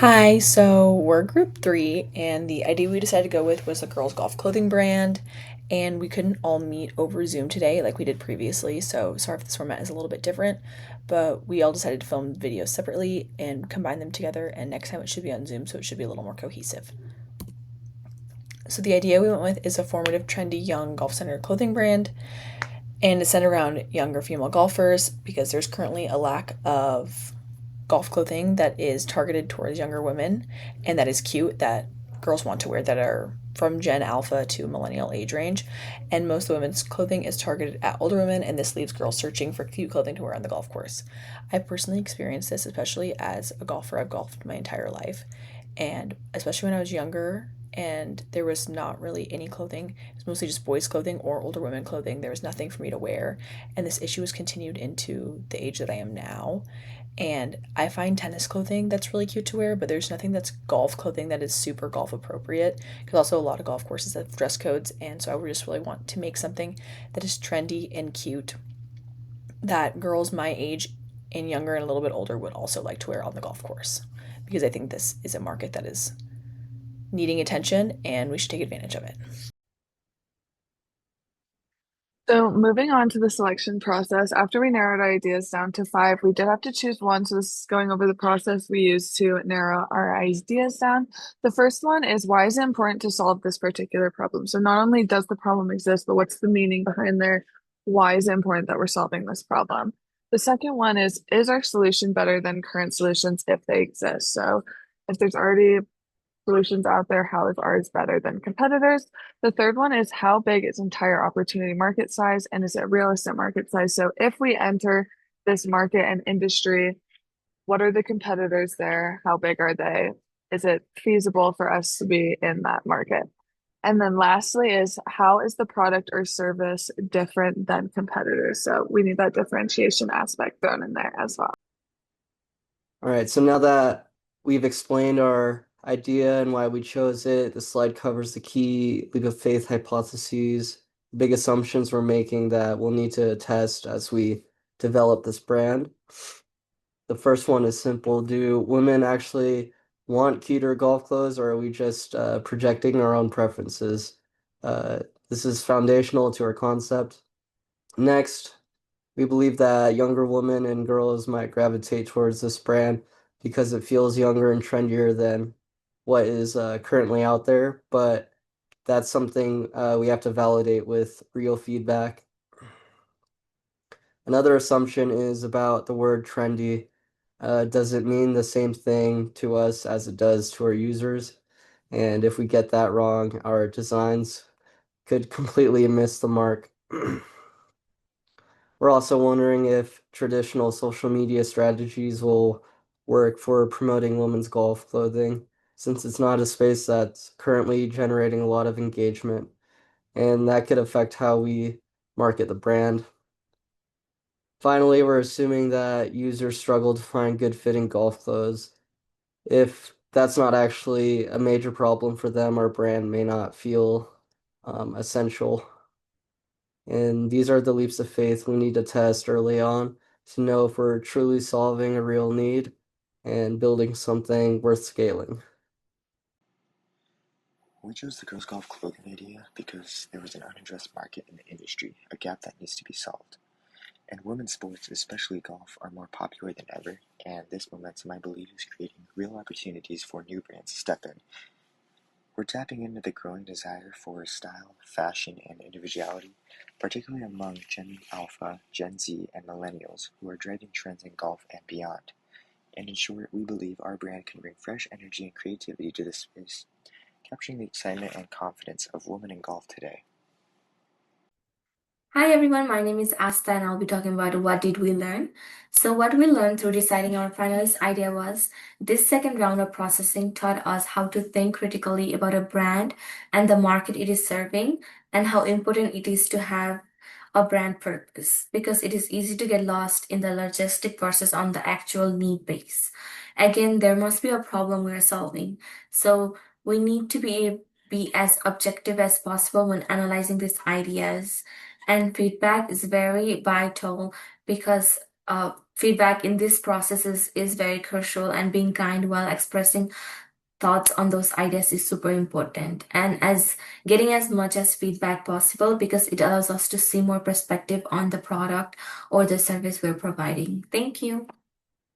Hi, so we're group three, and the idea we decided to go with was a girls' golf clothing brand. And we couldn't all meet over Zoom today like we did previously, so sorry if this format is a little bit different. But we all decided to film videos separately and combine them together, and next time it should be on Zoom, so it should be a little more cohesive. So, the idea we went with is a formative, trendy, young golf centered clothing brand, and it's centered around younger female golfers because there's currently a lack of golf clothing that is targeted towards younger women and that is cute that girls want to wear that are from Gen Alpha to millennial age range. And most of women's clothing is targeted at older women, and this leaves girls searching for cute clothing to wear on the golf course. I personally experienced this, especially as a golfer. I've golfed my entire life, and especially when I was younger and there was not really any clothing. It was mostly just boys' clothing or older women clothing. There was nothing for me to wear. And this issue has continued into the age that I am now. And I find tennis clothing that's really cute to wear, but there's nothing that's golf clothing that is super golf appropriate. Because also a lot of golf courses have dress codes, and so I would just really want to make something that is trendy and cute that girls my age and younger and a little bit older would also like to wear on the golf course. Because I think this is a market that is needing attention and we should take advantage of it. So, moving on to the selection process, after we narrowed our ideas down to five, we did have to choose one. So, this is going over the process we used to narrow our ideas down. The first one is, why is it important to solve this particular problem? So, not only does the problem exist, but what's the meaning behind there? Why is it important that we're solving this problem? The second one is our solution better than current solutions if they exist? So, if there's already solutions out there, how is ours better than competitors? The third one is, how big is entire opportunity market size, and is it realistic market size? So if we enter this market and industry, what are the competitors there? How big are they? Is it feasible for us to be in that market? And then lastly is, how is the product or service different than competitors? So we need that differentiation aspect thrown in there as well. All right, so now that we've explained our idea and why we chose it, the slide covers the key leap of faith hypotheses, big assumptions we're making that we'll need to test as we develop this brand. The first one is simple. Do women actually want cuter golf clothes, or are we just projecting our own preferences? This is foundational to our concept. Next, we believe that younger women and girls might gravitate towards this brand because it feels younger and trendier than what is currently out there, but that's something we have to validate with real feedback. Another assumption is about the word trendy. Does it mean the same thing to us as it does to our users? And if we get that wrong, our designs could completely miss the mark. We're also wondering if traditional social media strategies will work for promoting women's golf clothing, since it's not a space that's currently generating a lot of engagement, and that could affect how we market the brand. Finally, we're assuming that users struggle to find good fitting golf clothes. If that's not actually a major problem for them, our brand may not feel essential. And these are the leaps of faith we need to test early on to know if we're truly solving a real need and building something worth scaling. We chose the girls' golf clothing idea because there was an unaddressed market in the industry, a gap that needs to be solved. And women's sports, especially golf, are more popular than ever, and this momentum, I believe, is creating real opportunities for new brands to step in. We're tapping into the growing desire for style, fashion, and individuality, particularly among Gen Alpha, Gen Z, and Millennials who are driving trends in golf and beyond. And in short, we believe our brand can bring fresh energy and creativity to this space, capturing the excitement and confidence of women in golf today. Hi everyone, my name is Asta and I'll be talking about what did we learn. So what we learned through deciding our finalist idea was this second round of processing taught us how to think critically about a brand and the market it is serving and how important it is to have a brand purpose because it is easy to get lost in the logistic versus on the actual need base. Again, there must be a problem we're solving. So we need to be as objective as possible when analyzing these ideas, and feedback is very vital because Feedback in this process is very crucial, and being kind while expressing thoughts on those ideas is super important, and as getting as much as feedback possible because it allows us to see more perspective on the product or the service we're providing. Thank you.